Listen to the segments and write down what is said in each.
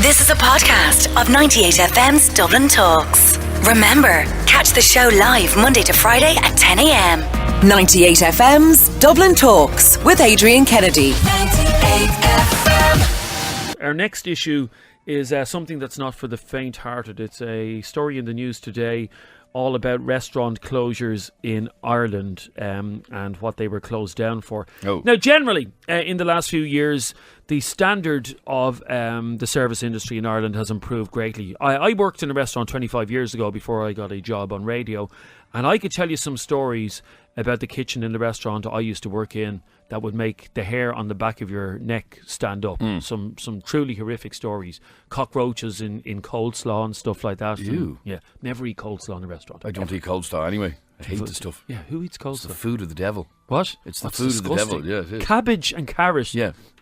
This is a podcast of 98FM's Dublin Talks. Remember, catch the show live Monday to Friday at 10 a.m. 98FM's Dublin Talks with Adrian Kennedy. 98FM. Our next issue is something that's not for the faint-hearted. It's a story in the news today all about restaurant closures in Ireland and what they were closed down for. Now, generally, in the last few years, the standard of the service industry in Ireland has improved greatly. I worked in a restaurant 25 years ago before I got a job on radio, and I could tell you some stories about the kitchen in the restaurant I used to work in that would make the hair on the back of your neck stand up. Some truly horrific stories. Cockroaches in coleslaw and stuff like that. Ew. Yeah, never eat coleslaw in a restaurant. I don't eat coleslaw anyway. I hate the stuff. Yeah, who eats coleslaw? It's the food of the devil. What? It's the That's food disgusting. of the devil. Yeah, it is. Cabbage and carrot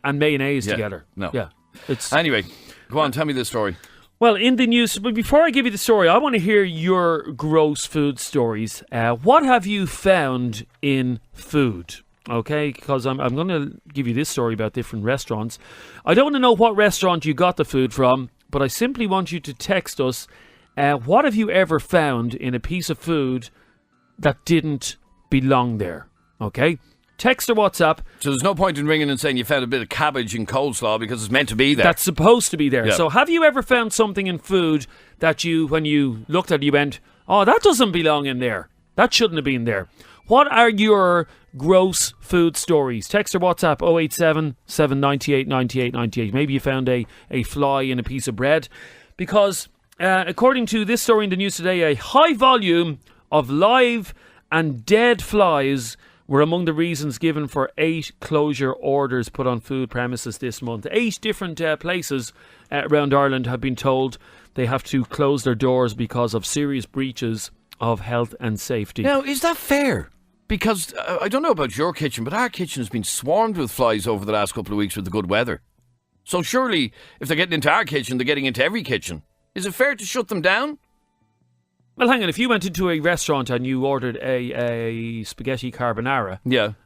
and mayonnaise together. No. Yeah. It's Anyway, go on, tell me this story. Well, in the news, but before I give you the story, I want to hear your gross food stories. What have you found in food? Okay, because I'm going to give you this story about different restaurants. I don't want to know what restaurant you got the food from, but I simply want you to text us. What have you ever found in a piece of food that didn't belong there? Okay? Text or WhatsApp. So there's no point in ringing and saying you found a bit of cabbage and coleslaw because it's meant to be there. That's supposed to be there. Yeah. So have you ever found something in food that when you looked at it, you went, oh, that doesn't belong in there. That shouldn't have been there. What are your gross food stories? Text or WhatsApp 087 798 98 98. Maybe you found a fly in a piece of bread. Because according to this story in the news today, a high volume of live and dead flies were among the reasons given for 8 closure orders put on food premises this month. 8 different places around Ireland have been told they have to close their doors because of serious breaches of health and safety. Now, is that fair? Because I don't know about your kitchen, but our kitchen has been swarmed with flies over the last couple of weeks with the good weather. So surely, if they're getting into our kitchen, they're getting into every kitchen. Is it fair to shut them down? Well, hang on. If you went into a restaurant and you ordered a spaghetti carbonara,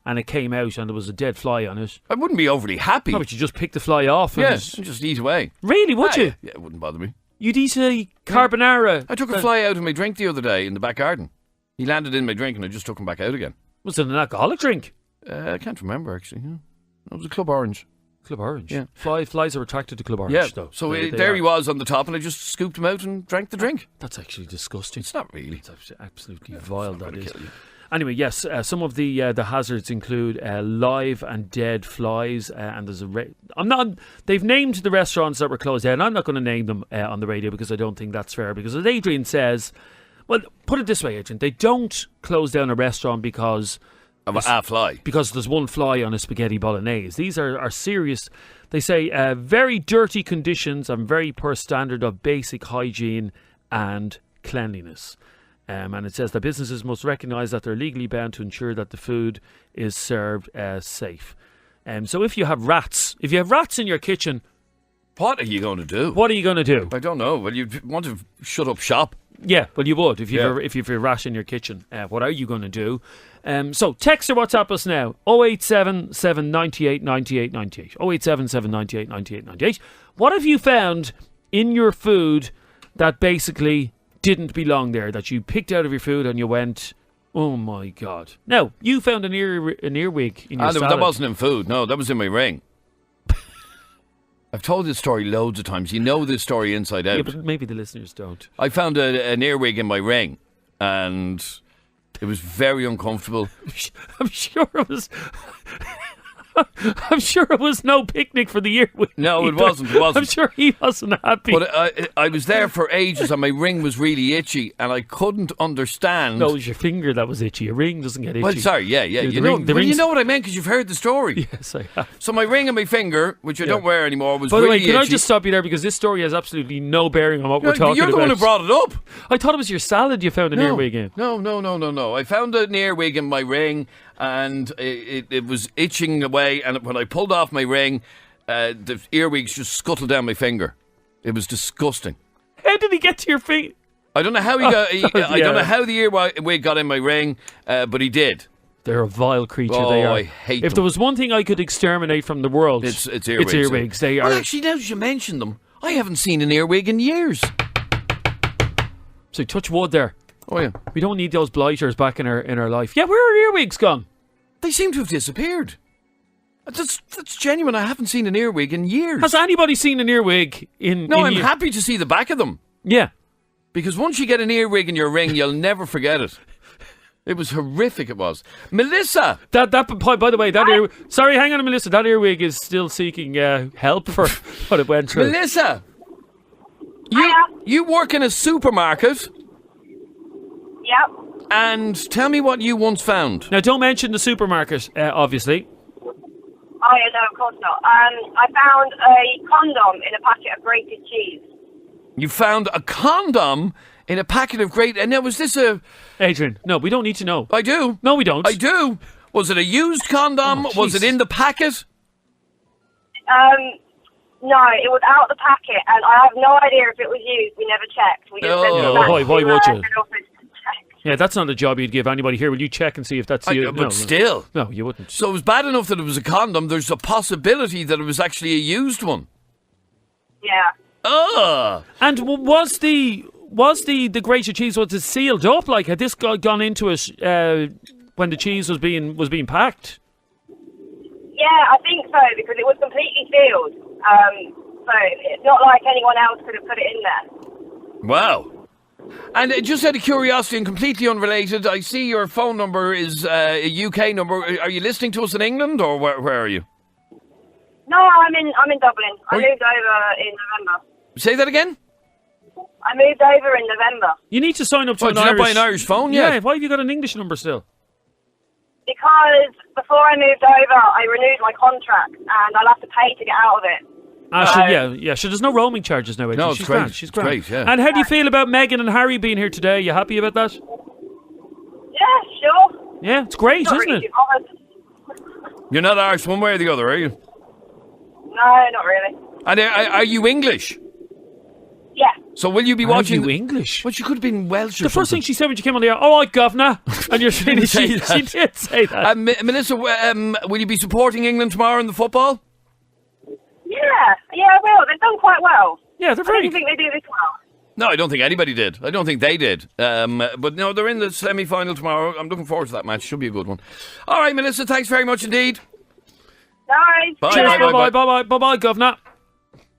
and it came out and there was a dead fly on it, I wouldn't be overly happy. no, but you just pick the fly off. And and just eat away. Really, would you? Yeah, it wouldn't bother me. You'd eat a carbonara. I took a fly out of my drink the other day in the back garden. He landed in my drink and I just took him back out again. Was it an alcoholic drink? I can't remember, actually. Yeah. It was a Club Orange. Club Orange. Yeah. Flies are attracted to Club Orange, though. So They there are. he was on the top and I just scooped him out and drank the drink. That's actually disgusting. It's not really. It's absolutely vile, that is. Kill you. Anyway, yes, some of the hazards include live and dead flies, and there's they've named the restaurants that were closed down. I'm not going to name them on the radio because I don't think that's fair. Because as Adrian says, well, put it this way, Adrian, they don't close down a restaurant because Of a fly. because there's one fly on a spaghetti bolognese. These are serious. They say very dirty conditions and very poor standard of basic hygiene and cleanliness. And it says that businesses must recognise that they're legally bound to ensure that the food is served safe. So if you have rats in your kitchen, What are you going to do? what are you going to do? I don't know. Well, you want to shut up shop. Yeah, well, you would if you've a rat in your kitchen. What are you going to do? So text or WhatsApp us now 087 798 98 98. 087 798 98 98. What have you found in your food that basically didn't belong there, that you picked out of your food and you went, oh my God? Now, you found an earwig in your salad. That wasn't in food. No, that was in my ring. I've told this story loads of times. You know this story inside out. Yeah, but maybe the listeners don't. I found an earwig in my ring and it was very uncomfortable. I'm sure it was... I'm sure it was no picnic for the earwig. No, it wasn't. It wasn't. I'm sure he wasn't happy. But I was there for ages and my ring was really itchy and I couldn't understand. No, it was your finger that was itchy. Your ring doesn't get itchy. Well, sorry, yeah. The You ring- the know, ring's- you know what I meant because you've heard the story. Yes, I have. So my ring and my finger, which I don't wear anymore, was By the really way, can I itchy. just stop you there because this story has absolutely no bearing on what we're You're talking about. the one who brought it up. I thought it was your salad you found an earwig in. No. I found an earwig in my ring and it was itching away and when I pulled off my ring, the earwigs just scuttled down my finger. It was disgusting. How did he get to your feet? I don't know how I don't know how the earwig got in my ring, but he did. They're a vile creature. Oh, they are. I hate If them. there was one thing I could exterminate from the world, It's earwigs. It's earwigs. They Well, are. actually, now that you mention them, I haven't seen an earwig in years. So touch wood there. Oh, yeah. We don't need those blighters back in our life. Yeah, where are earwigs gone? They seem to have disappeared. That's genuine. I haven't seen an earwig in years. Has anybody seen an earwig in? No, in I'm years? happy to see the back of them. Yeah. Because once you get an earwig in your ring, you'll never forget it. It was horrific, it was. Melissa! By the way, that earwig... Sorry, hang on, Melissa. That earwig is still seeking help for what it went through. Melissa! You work in a supermarket. Yep. And tell me what you once found. Now, don't mention the supermarket, obviously. Oh, yeah, no, of course not. I found a condom in a packet of grated cheese. You found a condom in a packet of and now was this a... Adrian, no, we don't need to know. I do. No, we don't. I do. Was it a used condom? Oh, was it in the packet? No, it was out of the packet, and I have no idea if it was used. We never checked. We just Oh. sent it No, back why to, would you? head office to check. Yeah, that's not a job you'd give anybody here. Will you check and see if that's you? But still. No, you wouldn't. So it was bad enough that it was a condom. There's a possibility that it was actually a used one. Yeah. Ugh. And was the grated cheese, was it sealed up? Like, had this gone into it when the cheese was being packed? Yeah, I think so, because it was completely sealed. So it's not like anyone else could have put it in there. Wow. And just out of curiosity and completely unrelated, I see your phone number is a UK number. Are you listening to us in England, or where are you? No, I'm in Dublin. I Oh, moved over in November. Say that again? I moved over in November. You need to sign up to Did you not buy an Irish phone Yeah, yet? why have you got an English number still? Because before I moved over, I renewed my contract, and I'll have to pay to get out of it. So there's no roaming charges now. No, it's she's great. grand. She's It's grand. great, yeah. And how do you feel about Meghan and Harry being here today? You happy about that? Yeah, sure. Yeah, it's great, Not isn't really it? too bothered. You're not Irish one way or the other, are you? No, not really. And are you English? Yeah. So will you be Are watching... you English? Well, you could have been Welsh or The first thing something. she said when she came on the air, "All right, governor," and you're saying say she that. did say that. Melissa, will you be supporting England tomorrow in the football? Yeah, I will. They've done quite well. Yeah, they're I very. don't think they do this well. No, I don't think anybody did. I don't think they did. But no, they're in the semi-final tomorrow. I'm looking forward to that match. Should be a good one. All right, Melissa, thanks very much indeed. Nice. Bye. Cheers, Bye. bye, bye, governor.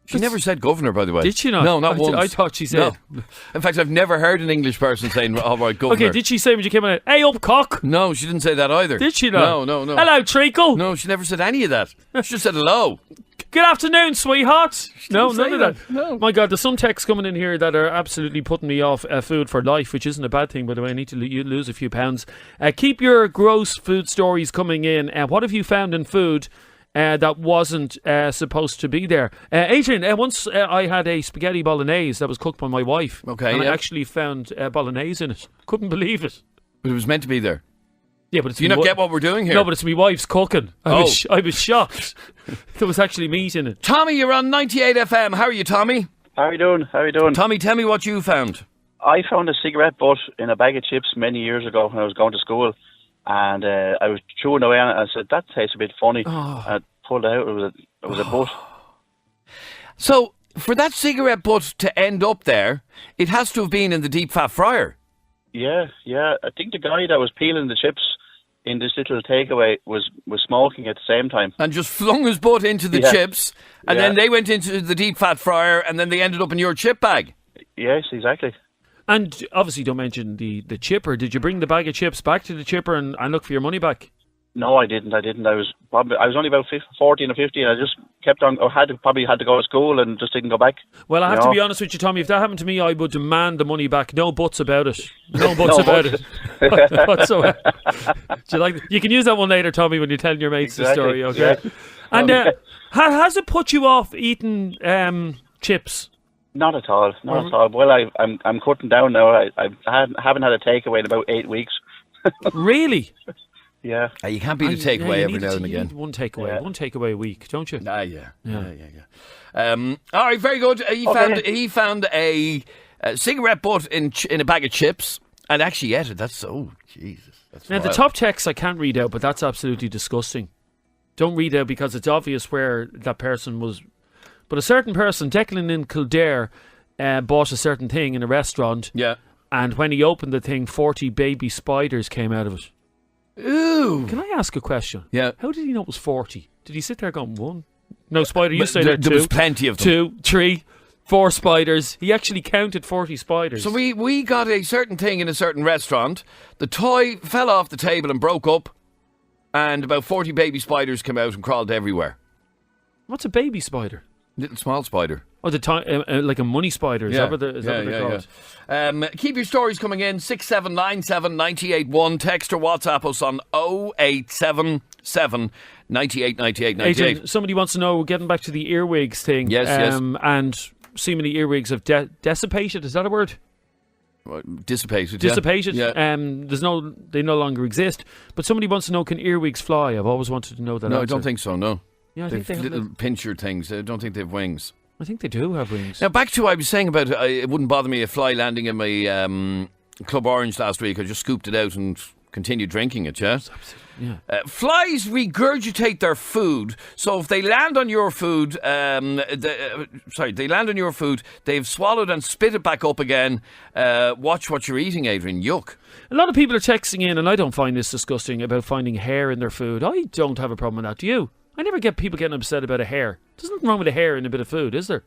She never said governor, by the way. Did she not? No, not once. I thought she said. No. In fact, I've never heard an English person saying, all right, governor. Okay, did she say when you came on? Hey, up, cock. No, she didn't say that either. Did she not? No. Hello, treacle. No, she never said any of that. She just said hello. Good afternoon, sweetheart. No, didn't none say of that. that. No. My God, there's some texts coming in here that are absolutely putting me off food for life, which isn't a bad thing, by the way. I need to lose a few pounds. Keep your gross food stories coming in. What have you found in food that wasn't supposed to be there? Adrian, once I had a spaghetti bolognese that was cooked by my wife. Okay, and yeah. I actually found bolognese in it. Couldn't believe it. But it was meant to be there. Yeah, but it's Do you not get what we're doing here? No, but it's my wife's cooking. I Oh. was shocked. There was actually meat in it. Tommy, you're on 98FM. How are you, Tommy? How are you doing? Tommy, tell me what you found. I found a cigarette butt in a bag of chips many years ago when I was going to school, and I was chewing away on it, and I said, that tastes a bit funny. I pulled it out. It was a butt. So, for that cigarette butt to end up there, it has to have been in the deep fat fryer. Yeah. I think the guy that was peeling the chips in this little takeaway was smoking at the same time. And just flung his butt into the Yeah. chips, and Yeah. then they went into the deep fat fryer, and then they ended up in your chip bag. Yes, exactly. And obviously, don't mention the chipper. Did you bring the bag of chips back to the chipper and look for your money back? No, I didn't. I was only about 14 or 15. I just kept on. Probably had to go to school and just didn't go back. Well, I have You to know? be honest with you, Tommy. If that happened to me, I would demand the money back. No buts about it. No buts about it. Whatsoever. Do you like? You can use that one later, Tommy, when you're telling your mates the Exactly, story. Okay. yeah. And has it put you off eating chips? Not at all. Not at all. Well, I'm cutting down now. I haven't had a takeaway in about 8 weeks. Really? Yeah. You can't beat a Yeah, takeaway you every need now to- and you again. need one takeaway. Yeah. One takeaway a week, don't you? Yeah. All right, very good. He found a cigarette butt in a bag of chips and actually ate it. That's Jesus. That's Now, the vile. top text I can't read out, but that's absolutely disgusting. Don't read out because it's obvious where that person was But a certain person, Declan in Kildare, bought a certain thing in a restaurant. Yeah. And when he opened the thing, 40 baby spiders came out of it. Ooh. Can I ask a question? Yeah. How did he know it was 40? Did he sit there going, 1? No, spider, you say there 2. There was plenty of them. 2, 3, 4 spiders. He actually counted 40 spiders. So we got a certain thing in a certain restaurant. The toy fell off the table and broke up, and about 40 baby spiders came out and crawled everywhere. What's a baby spider? Little small spider. Oh, like a money spider. Is that what they're called? Keep your stories coming in. 6797 981. Text or WhatsApp us on 0877 98 98 98. Adrian, somebody wants to know, getting back to the earwigs thing. Yes. And seemingly earwigs have dissipated. Is that a word? Dissipated. Dissipated. Yeah. They no longer exist. But somebody wants to know, can earwigs fly? I've always wanted to know that. No, answer. I don't think so. No. Yeah, I They've think they have little pincher things. I don't think they have wings. I think they do have wings. Now, back to what I was saying about it wouldn't bother me a fly landing in my Club Orange last week. I just scooped it out and continued drinking it, yeah? Yeah. Flies regurgitate their food, so if they land on your food, they land on your food, they've swallowed and spit it back up again. Watch what you're eating, Adrian. Yuck. A lot of people are texting in, and I don't find this disgusting, about finding hair in their food. I don't have a problem with that. Do you? I never get people getting upset about a hair. There's nothing wrong with a hair in a bit of food, is there?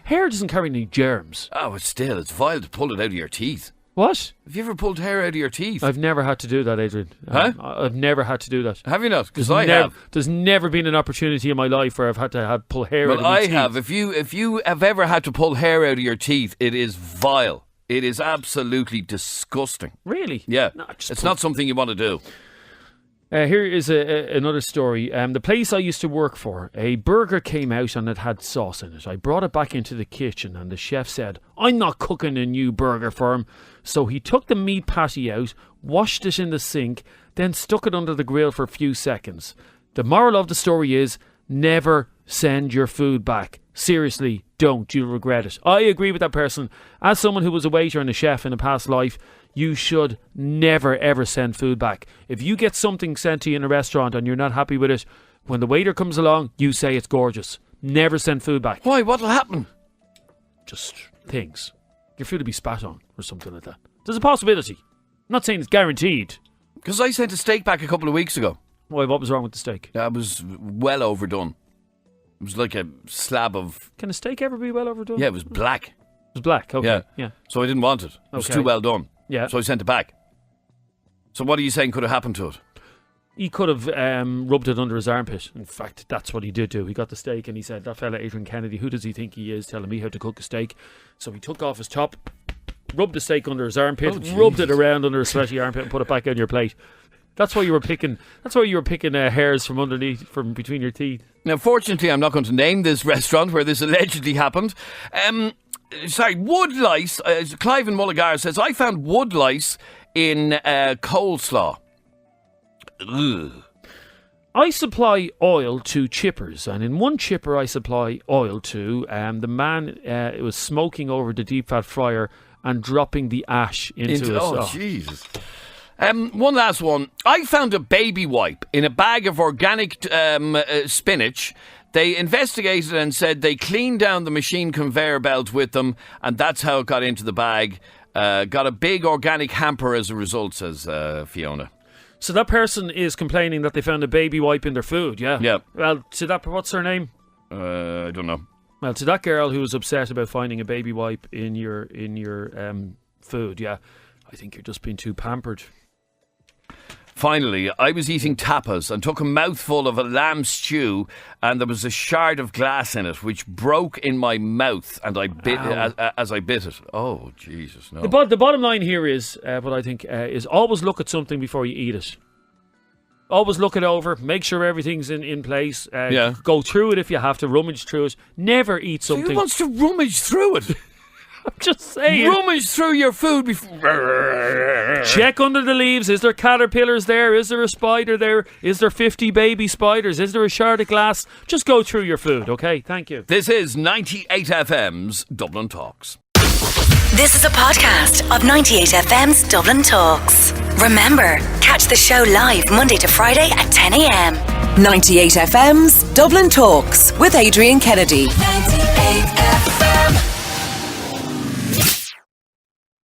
Hair doesn't carry any germs. Oh, it's vile to pull it out of your teeth. What? Have you ever pulled hair out of your teeth? I've never had to do that, Adrian. Huh? I've never had to do that. Have you not? Because I have. There's never been an opportunity in my life where I've had to pull hair out of my teeth. Well, I have. If you have ever had to pull hair out of your teeth, it is vile. It is absolutely disgusting. Really? Yeah. No, it's not something you want to do. Here is another story. The place I used to work for, a burger came out and it had sauce in it. I brought it back into the kitchen and the chef said, I'm not cooking a new burger for him. So he took the meat patty out, washed it in the sink, then stuck it under the grill for a few seconds. The moral of the story is, never send your food back. Seriously, don't. You'll regret it. I agree with that person. As someone who was a waiter and a chef in a past life, you should never ever send food back. If you get something sent to you in a restaurant and you're not happy with it, when the waiter comes along, you say it's gorgeous. Never send food back. Why? What'll happen? Just things. Your food will be spat on or something like that. There's a possibility. I'm not saying it's guaranteed. Because I sent a steak back a couple of weeks ago. Why? What was wrong with the steak? That was well overdone. It was like a slab of... Can a steak ever be well overdone? Yeah, it was black. It was black, okay. Yeah. So I didn't want it. It was too well done. Yeah. So I sent it back. So what are you saying could have happened to it? He could have rubbed it under his armpit. In fact, that's what he did do. He got the steak and he said, that fella Adrian Kennedy, who does he think he is telling me how to cook a steak? So he took off his top, rubbed the steak under his armpit, rubbed it around under his sweaty armpit and put it back on your plate. That's why you were picking hairs from underneath, from between your teeth. Now, fortunately, I'm not going to name this restaurant where this allegedly happened. Wood lice. Clive in Mullingar says, I found wood lice in coleslaw. Ugh. I supply oil to chippers, and in one chipper I supply oil to. The man was smoking over the deep fat fryer and dropping the ash into it. Oh, Jesus. One last one. I found a baby wipe in a bag of organic spinach. They investigated and said they cleaned down the machine conveyor belt with them, and that's how it got into the bag. Got a big organic hamper as a result, says Fiona. So that person is complaining that they found a baby wipe in their food, yeah? Yeah. Well, to that, what's her name? I don't know. Well, to that girl who was upset about finding a baby wipe in your food, yeah, I think you're just being too pampered. Finally, I was eating tapas and took a mouthful of a lamb stew, and there was a shard of glass in it, which broke in my mouth, and I bit as I bit it. Oh, Jesus, no. The bottom line here is, what I think, is always look at something before you eat it. Always look it over, make sure everything's in place. Go through it if you have to, rummage through it. Never eat something. Who wants to rummage through it? I'm just saying. Rummage through your food before. Check under the leaves. Is there caterpillars there? Is there a spider there? Is there 50 baby spiders? Is there a shard of glass? Just go through your food, okay? Thank you. This is 98FM's Dublin Talks. This is a podcast of 98FM's Dublin Talks. Remember, catch the show live Monday to Friday at 10 a.m. 98FM's Dublin Talks with Adrian Kennedy. 98